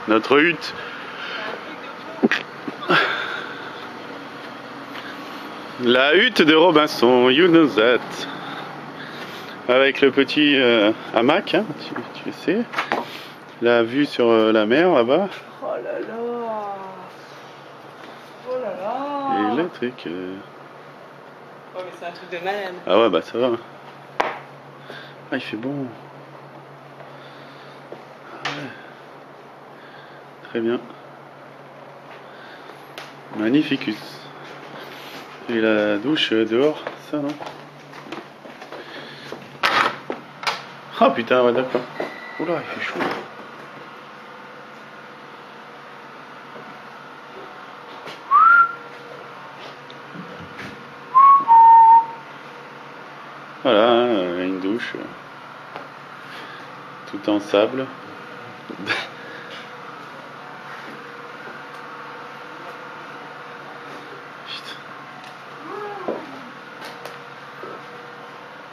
notre hutte. La hutte de Robinson, you know that. Avec le petit hamac, hein, tu sais. La vue sur la mer là-bas. Oh là là. Oh là là. Et le truc. Oh mais c'est un truc de malade. Ah ouais, bah ça va. Ah, il fait bon. Ah ouais. Très bien. Magnificus. Et la douche dehors, ça non? Ah putain, ouais, d'accord. Oula, il fait chaud. Voilà, hein, une douche. Tout en sable. Putain.